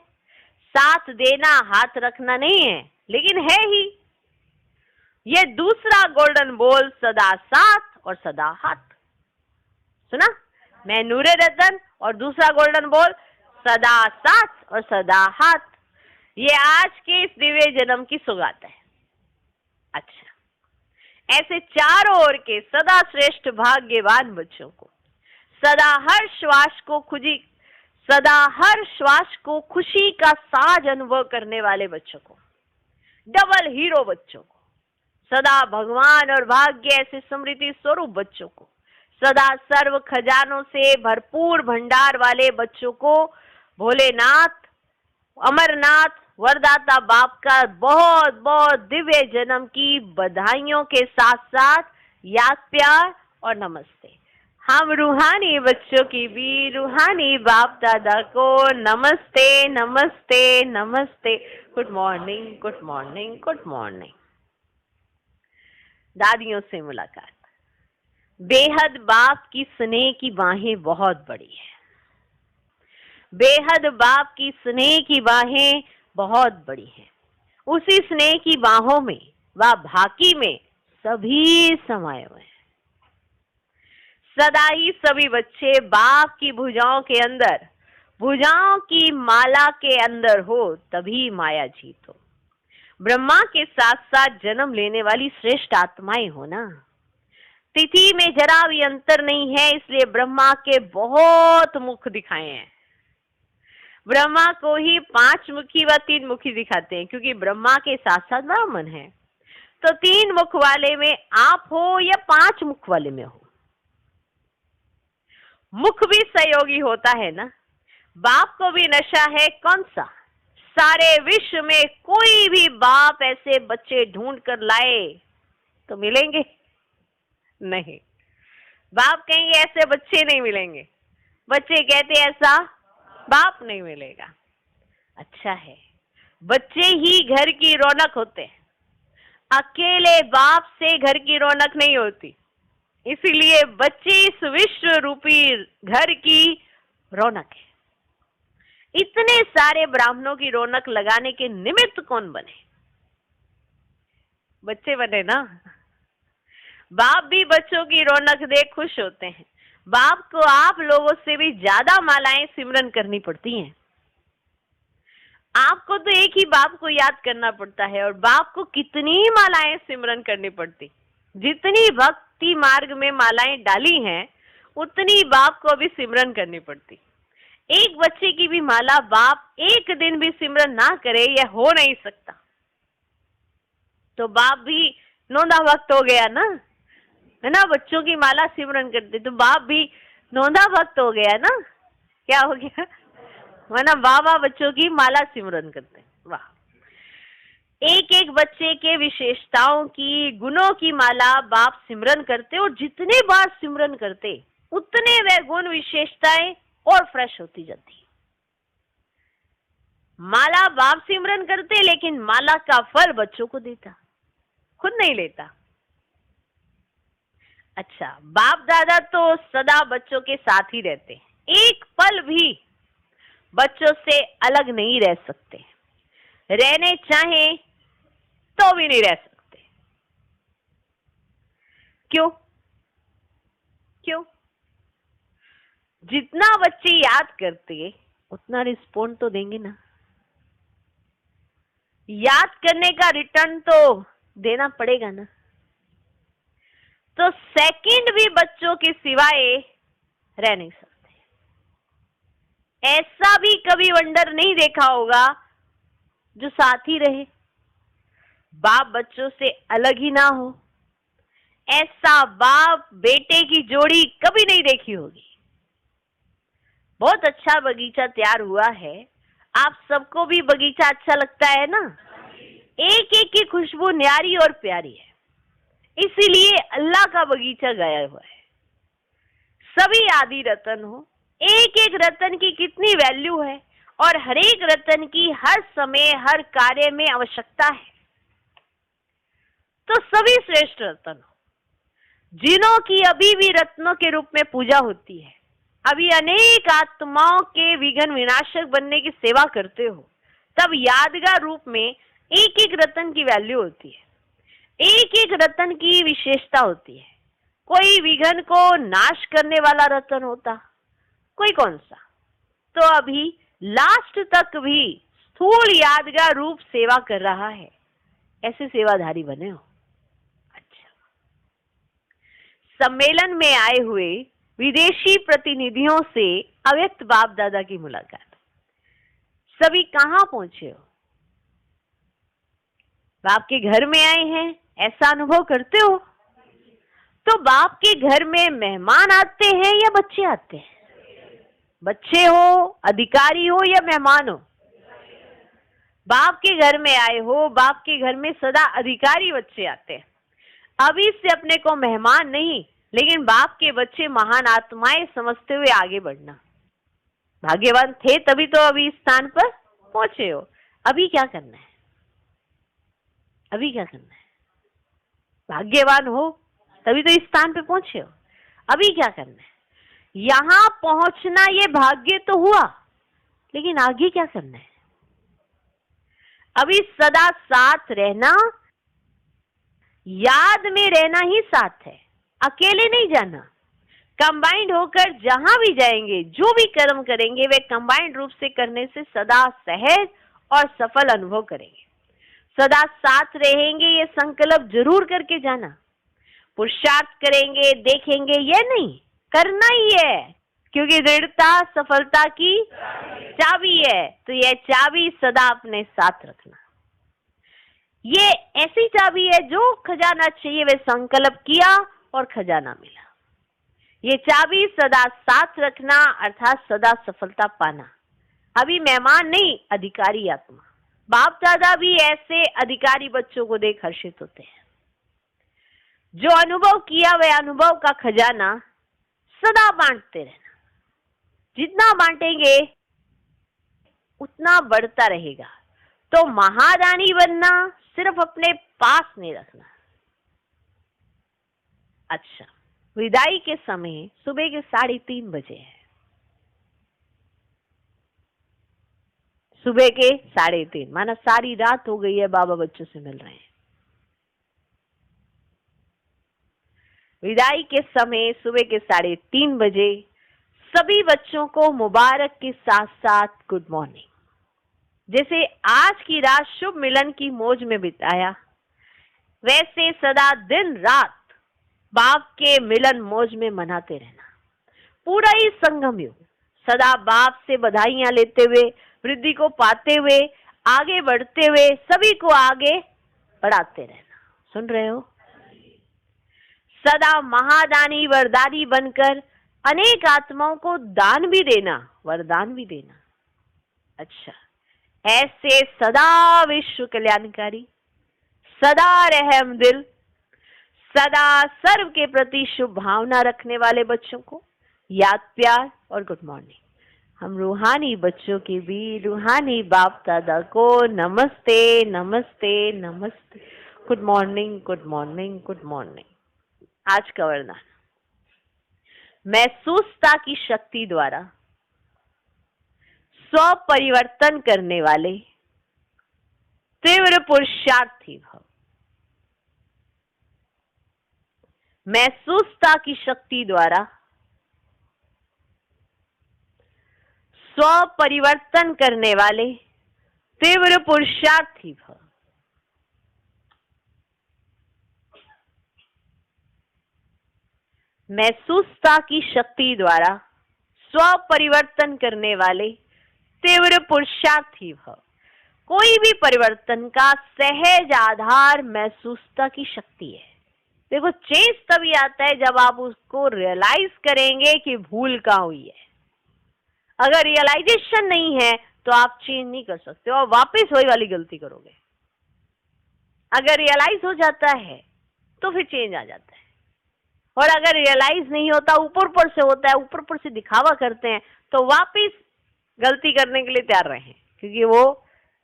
साथ देना हाथ रखना नहीं है, लेकिन है ही। ये दूसरा गोल्डन बॉल सदा साथ और सदा हाथ। सुना? मैं नूरे रतन, और दूसरा गोल्डन बॉल सदा साथ और सदा हाथ। ये आज के इस दिव्य जन्म की सौगात है। अच्छा, ऐसे चारों ओर के सदा श्रेष्ठ भाग्यवान बच्चों को, सदा हर श्वास को खुशी का साज अनुभव करने वाले बच्चों को, डबल हीरो बच्चों को, सदा भगवान और भाग्य ऐसे समृद्धि स्वरूप बच्चों को, सदा सर्व खजानों से भरपूर भंडार वाले बच्चों को भोलेनाथ, अमरनाथ, वरदाता बाप का बहुत बहुत दिव्य जन्म की बधाइयों के साथ साथ याद, प्यार और नमस्ते। हम रूहानी बच्चों की भी रूहानी बाप दादा को नमस्ते नमस्ते नमस्ते। Good morning, good morning, good morning. दादियों से मुलाकात। बेहद बाप की स्नेह की बाहें बहुत बड़ी है। बेहद बाप की स्नेह की बाहें बहुत बड़ी हैं। उसी स्नेह की बाहों में व भाकी में सभी समाये हुए हैं। सदा ही सभी बच्चे बाप की भुजाओं के अंदर भुजाओं की माला के अंदर हो तभी माया जीतो। ब्रह्मा के साथ साथ जन्म लेने वाली श्रेष्ठ आत्माएं हो ना। तिथि में जरा भी अंतर नहीं है, इसलिए ब्रह्मा के बहुत मुख दिखाए हैं। ब्रह्मा को ही 5 मुखी व 3 मुखी दिखाते हैं, क्योंकि ब्रह्मा के साथ साथ ब्राह्मण है। तो 3 मुख वाले में आप हो या 5 मुख वाले में हो, मुख भी सहयोगी होता है ना। बाप को भी नशा है, कौन सा? सारे विश्व में कोई भी बाप ऐसे बच्चे ढूंढ कर लाए तो मिलेंगे नहीं। बाप कहेंगे ऐसे बच्चे नहीं मिलेंगे, बच्चे कहते ऐसा बाप नहीं मिलेगा। अच्छा है, बच्चे ही घर की रौनक होते हैं, अकेले बाप से घर की रौनक नहीं होती। इसीलिए बच्चे इस विश्व रूपी घर की रौनक है। इतने सारे ब्राह्मणों की रौनक लगाने के निमित्त कौन बने? बच्चे बने ना। बाप भी बच्चों की रौनक देख खुश होते हैं। बाप को आप लोगों से भी ज्यादा मालाएं सिमरन करनी पड़ती हैं। आपको तो एक ही बाप को याद करना पड़ता है, और बाप को कितनी मालाएं सिमरन करनी पड़ती। जितनी भक्ति मार्ग में मालाएं डाली हैं, उतनी बाप को भी सिमरन करनी पड़ती। एक बच्चे की भी माला बाप एक दिन भी सिमरन ना करे, यह हो नहीं सकता। तो बाप भी नौंधा भक्त हो गया ना, है ना। बच्चों की माला सिमरन करते तो बाप भी नौंधा भक्त हो गया ना। क्या हो गया? वरना बाबा बच्चों की माला सिमरन करते। वाह। एक एक बच्चे के विशेषताओं की, गुणों की माला बाप सिमरन करते, और जितने बार सिमरन करते उतने वे गुण विशेषताएं और फ्रेश होती जाती। माला बाप सिमरन करते, लेकिन माला का फल बच्चों को देता, खुद नहीं लेता। अच्छा, बाप दादा तो सदा बच्चों के साथ ही रहते, एक पल भी बच्चों से अलग नहीं रह सकते। रहने चाहें तो भी नहीं रह सकते। क्यों? क्यों? जितना बच्चे याद करते उतना रिस्पॉन्ड तो देंगे ना। याद करने का रिटर्न तो देना पड़ेगा ना। तो सेकंड भी बच्चों के सिवाय रह नहीं सकते। ऐसा भी कभी वंडर नहीं देखा होगा जो साथ ही रहे, बाप बच्चों से अलग ही ना हो। ऐसा बाप बेटे की जोड़ी कभी नहीं देखी होगी। बहुत अच्छा बगीचा तैयार हुआ है। आप सबको भी बगीचा अच्छा लगता है ना। एक एक की खुशबू न्यारी और प्यारी है, इसीलिए अल्लाह का बगीचा गया हुआ है। सभी आदि रतन हो, एक एक रतन की कितनी वैल्यू है, और हर एक रतन की हर समय हर कार्य में आवश्यकता है। तो सभी श्रेष्ठ रतन हो, जिन्हों की अभी भी रत्नों के रूप में पूजा होती है। अभी अनेक आत्माओं के विघ्न विनाशक बनने की सेवा करते हो, तब यादगार रूप में एक एक रतन की वैल्यू होती है, एक एक रतन की विशेषता होती है। कोई विघ्न को नाश करने वाला रतन होता, कोई कौन सा। तो अभी लास्ट तक भी स्थूल यादगार रूप सेवा कर रहा है। ऐसे सेवाधारी बने हो। अच्छा, सम्मेलन में आए हुए विदेशी प्रतिनिधियों से अव्यक्त बाप दादा की मुलाकात। सभी कहाँ पहुंचे हो? बाप के घर में आए हैं, ऐसा अनुभव करते हो? तो बाप के घर में मेहमान आते हैं या बच्चे आते हैं? बच्चे हो, अधिकारी हो या मेहमान हो? बाप के घर में आए हो, बाप के घर में सदा अधिकारी बच्चे आते हैं। अभी से अपने को मेहमान नहीं, लेकिन बाप के बच्चे महान आत्माएं समझते हुए आगे बढ़ना। भाग्यवान थे तभी तो अभी इस स्थान पर पहुंचे हो। अभी क्या करना है? अभी क्या करना है? भाग्यवान हो तभी तो इस स्थान पे पहुंचे हो। अभी क्या करना है? यहां पहुंचना ये भाग्य तो हुआ, लेकिन आगे क्या करना है? अभी सदा साथ रहना, याद में रहना ही साथ है, अकेले नहीं जाना। कंबाइंड होकर जहां भी जाएंगे, जो भी कर्म करेंगे, वे कंबाइंड रूप से करने से सदा सहज और सफल अनुभव करेंगे। सदा साथ रहेंगे, ये संकल्प जरूर करके जाना। पुरुषार्थ करेंगे, देखेंगे, ये नहीं, करना ही है, क्योंकि दृढ़ता सफलता की चाबी है। तो यह चाबी सदा अपने साथ रखना। ये ऐसी चाबी है, जो खजाना चाहिए वे संकल्प किया और खजाना मिला। ये चाबी सदा साथ रखना अर्थात सदा सफलता पाना। अभी मेहमान नहीं, अधिकारी आत्मा। बाप दादा भी ऐसे अधिकारी बच्चों को देख हर्षित होते हैं। जो अनुभव किया वह अनुभव का खजाना सदा बांटते रहना। जितना बांटेंगे उतना बढ़ता रहेगा। तो महादानी बनना सिर्फ अपने पास नहीं रखना। अच्छा, विदाई के समय सुबह के 3:30 बजे है। सुबह के 3:30, माना सारी रात हो गई है, बाबा बच्चों से मिल रहे हैं। विदाई के समय सुबह के 3:30 बजे सभी बच्चों को मुबारक के साथ साथ गुड मॉर्निंग। जैसे आज की रात शुभ मिलन की मौज में बिताया, वैसे सदा दिन रात बाप के मिलन मौज में मनाते रहना। पूरा ही संगम युग सदा बाप से बधाइयां लेते हुए, वृद्धि को पाते हुए, आगे बढ़ते हुए, सभी को आगे बढ़ाते रहना। सुन रहे हो? सदा महादानी वरदानी बनकर अनेक आत्माओं को दान भी देना, वरदान भी देना। अच्छा, ऐसे सदा विश्व कल्याणकारी, सदा रहम दिल, सदा सर्व के प्रति शुभ भावना रखने वाले बच्चों को याद, प्यार और गुड मॉर्निंग। हम रूहानी बच्चों के भी रूहानी बाप दादा को नमस्ते नमस्ते नमस्ते, good morning good morning good morning. आज का वरदान, महसूसता की शक्ति द्वारा स्व परिवर्तन करने वाले तीव्र पुरुषार्थी भव। महसूसता की शक्ति द्वारा स्व परिवर्तन करने वाले तीव्र पुरुषार्थी भव। महसूसता की शक्ति द्वारा स्व परिवर्तन करने वाले तीव्र पुरुषार्थी भव। कोई भी परिवर्तन का सहज आधार महसूसता की शक्ति है। देखो, चेंज तभी आता है जब आप उसको रियलाइज करेंगे कि भूल कहाँ हुई है। अगर रियलाइजेशन नहीं है तो आप चेंज नहीं कर सकते और वापस वही वाली गलती करोगे। अगर रियलाइज हो जाता है तो फिर चेंज आ जाता है, और अगर रियलाइज नहीं होता, ऊपर ऊपर से होता है, ऊपर ऊपर से दिखावा करते हैं, तो वापस गलती करने के लिए तैयार रहें, क्योंकि वो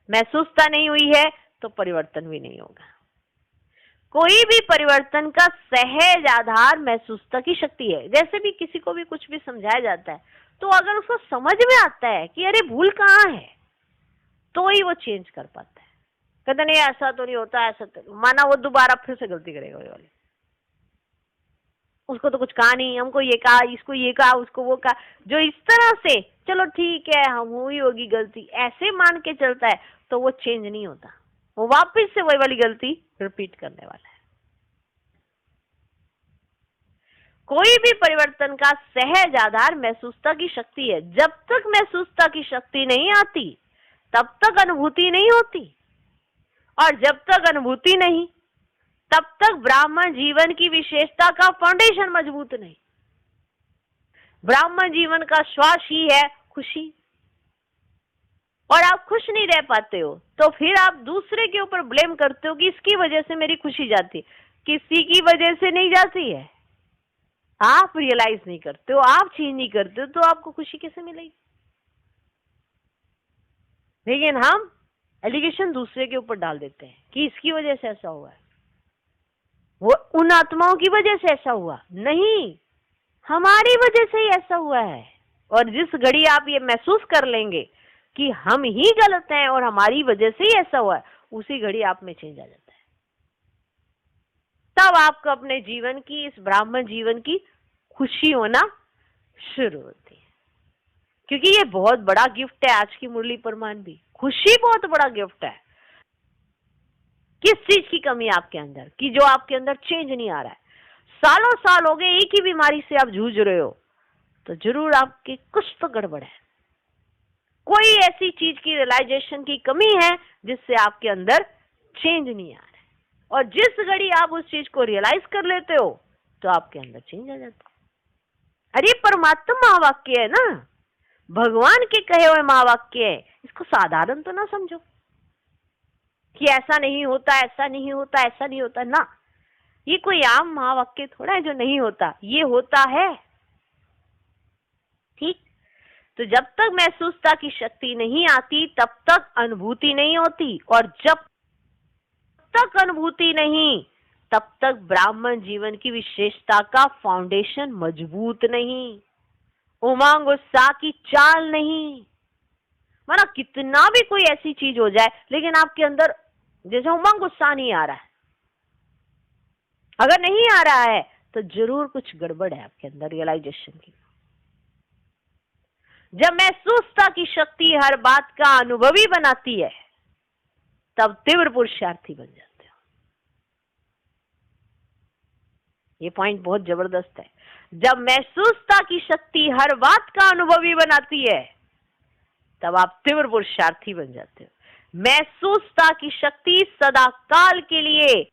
महसूसता नहीं हुई है तो परिवर्तन भी नहीं होगा। कोई भी परिवर्तन का सहज आधार महसूसता की शक्ति है। जैसे भी किसी को भी कुछ भी समझाया जाता है, तो अगर उसको समझ में आता है कि अरे भूल कहाँ है, तो ही वो चेंज कर पाता है। कहते नहीं ऐसा तो नहीं होता, ऐसा तो, माना वो दोबारा फिर से गलती करेगा वो वाली। उसको तो कुछ कहा नहीं, हमको ये कहा, इसको ये कहा, उसको वो कहा। जो इस तरह से चलो ठीक है हम हुई होगी गलती ऐसे मान के चलता है, तो वो चेंज नहीं होता, वो वापस से वही वाली गलती रिपीट करने वाला है। कोई भी परिवर्तन का सहज आधार महसूसता की शक्ति है। जब तक महसूसता की शक्ति नहीं आती तब तक अनुभूति नहीं होती, और जब तक अनुभूति नहीं तब तक ब्राह्मण जीवन की विशेषता का फाउंडेशन मजबूत नहीं। ब्राह्मण जीवन का श्वास ही है खुशी, और आप खुश नहीं रह पाते हो तो फिर आप दूसरे के ऊपर ब्लेम करते हो कि इसकी वजह से मेरी खुशी जाती है। किसी की वजह से नहीं जाती है। आप रियलाइज नहीं करते हो, आप चेंज नहीं करते हो, तो आपको खुशी कैसे मिलेगी? लेकिन हम एलिगेशन दूसरे के ऊपर डाल देते हैं कि इसकी वजह से ऐसा हुआ है, वो उन आत्माओं की वजह से ऐसा हुआ। नहीं, हमारी वजह से ही ऐसा हुआ है। और जिस घड़ी आप ये महसूस कर लेंगे कि हम ही गलत हैं और हमारी वजह से ही ऐसा हुआ है, उसी घड़ी आप में चेंज आ जाता है। तब आपको अपने जीवन की, इस ब्राह्मण जीवन की खुशी होना शुरू होती है। क्योंकि ये बहुत बड़ा गिफ्ट है आज की मुरली परमान भी। खुशी बहुत बड़ा गिफ्ट है। किस चीज की कमी है आपके अंदर कि जो आपके अंदर चेंज नहीं आ रहा है? सालों साल हो गए एक ही बीमारी से आप जूझ रहे हो, तो जरूर आपकी कुछ तो गड़बड़ है। कोई ऐसी चीज की रियलाइजेशन की कमी है जिससे आपके अंदर चेंज नहीं आ रहा है। और जिस घड़ी आप उस चीज को रियलाइज कर लेते हो तो आपके अंदर चेंज आ जाता है। अरे परमात्मा महावाक्य है ना, भगवान के कहे हुए महावाक्य है। इसको साधारण तो ना समझो कि ऐसा नहीं होता, ऐसा नहीं होता, ऐसा नहीं होता ना। ये कोई आम महावाक्य थोड़ा है जो नहीं होता, ये होता है। ठीक। तो जब तक महसूसता की शक्ति नहीं आती तब तक अनुभूति नहीं होती, और जब तक अनुभूति नहीं तब तक ब्राह्मण जीवन की विशेषता का फाउंडेशन मजबूत नहीं, उमंग उत्साह की चाल नहीं। माना कितना भी कोई ऐसी चीज हो जाए लेकिन आपके अंदर जैसे उमंग उत्साह नहीं आ रहा है, अगर नहीं आ रहा है तो जरूर कुछ गड़बड़ है आपके अंदर रियलाइजेशन की। जब महसूसता की शक्ति हर बात का अनुभवी बनाती है तब तीव्र पुरुषार्थी बन जाते हो। ये पॉइंट बहुत जबरदस्त है। जब महसूसता की शक्ति हर बात का अनुभवी बनाती है तब आप तीव्र पुरुषार्थी बन जाते हो। महसूसता की शक्ति सदा काल के लिए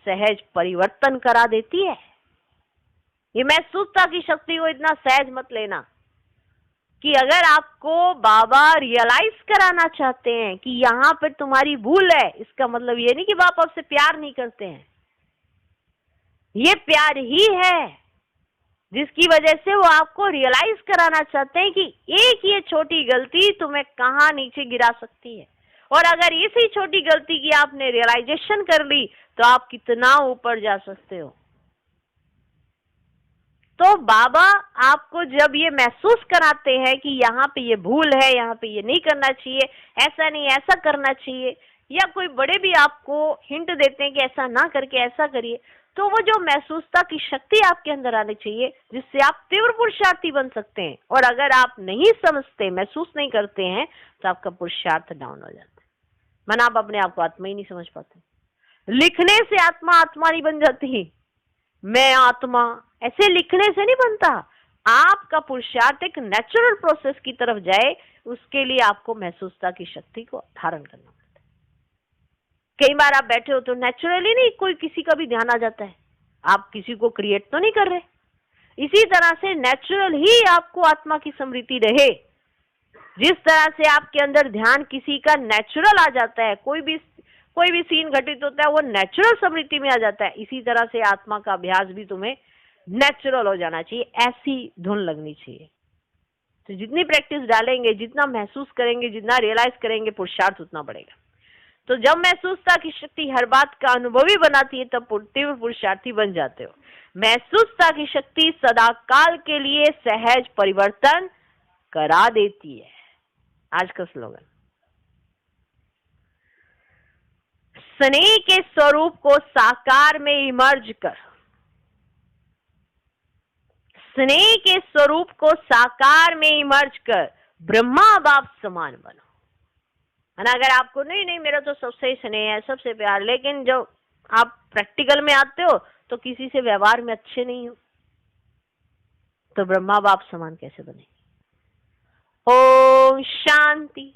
सहज परिवर्तन करा देती है। ये महसूसता की शक्ति को इतना सहज मत लेना कि अगर आपको बाबा रियलाइज कराना चाहते हैं कि यहां पर तुम्हारी भूल है, इसका मतलब ये नहीं कि बाबा आपसे प्यार नहीं करते हैं। ये प्यार ही है जिसकी वजह से वो आपको रियलाइज कराना चाहते हैं कि एक ये छोटी गलती तुम्हें कहां नीचे गिरा सकती है। और अगर इसी छोटी गलती की आपने रियलाइजेशन कर ली तो आप कितना ऊपर जा सकते हो। तो बाबा आपको जब ये महसूस कराते हैं कि यहाँ पे ये भूल है, यहाँ पे ये नहीं करना चाहिए, ऐसा नहीं ऐसा करना चाहिए, या कोई बड़े भी आपको हिंट देते हैं कि ऐसा ना करके ऐसा करिए, तो वो जो महसूसता की शक्ति आपके अंदर आनी चाहिए जिससे आप तीव्र पुरुषार्थी बन सकते हैं। और अगर आप नहीं समझते, महसूस नहीं करते हैं तो आपका पुरुषार्थ डाउन हो जाता है। माना आप अपने आप को आत्मा ही नहीं समझ पाते। लिखने से आत्मा आत्मा नहीं बन जाती, मैं आत्मा ऐसे लिखने से नहीं बनता। आपका पुरुषार्थ एक नेचुरल प्रोसेस की तरफ जाए, उसके लिए आपको महसूसता की शक्ति को धारण करना पड़ता है। कई बार आप बैठे हो तो नेचुरली नहीं कोई किसी का भी ध्यान आ जाता है, आप किसी को क्रिएट तो नहीं कर रहे। इसी तरह से नेचुरल ही आपको आत्मा की स्मृति रहे। जिस तरह से आपके अंदर ध्यान किसी का नेचुरल आ जाता है, कोई भी सीन घटित होता है वो नेचुरल स्मृति में आ जाता है, इसी तरह से आत्मा का अभ्यास भी तुम्हें नेचुरल हो जाना चाहिए, ऐसी धुन लगनी चाहिए। तो जितनी प्रैक्टिस डालेंगे, जितना महसूस करेंगे, जितना रियलाइज करेंगे, पुरुषार्थ उतना बढ़ेगा। तो जब महसूसता की शक्ति हर बात का अनुभवी बनाती है तब तीव्र पुरुषार्थी बन जाते हो। महसूसता की शक्ति सदा काल के लिए सहज परिवर्तन करा देती है। आज का स्लोगन, स्नेह के स्वरूप को साकार में इमर्ज कर, स्नेह के स्वरूप को साकार में इमर्ज कर ब्रह्मा बाप समान बनो। है ना? अगर आपको नहीं मेरा तो सबसे स्नेह है, सबसे प्यार, लेकिन जब आप प्रैक्टिकल में आते हो तो किसी से व्यवहार में अच्छे नहीं हो, तो ब्रह्मा बाप समान कैसे बनेंगे? ओम शांति।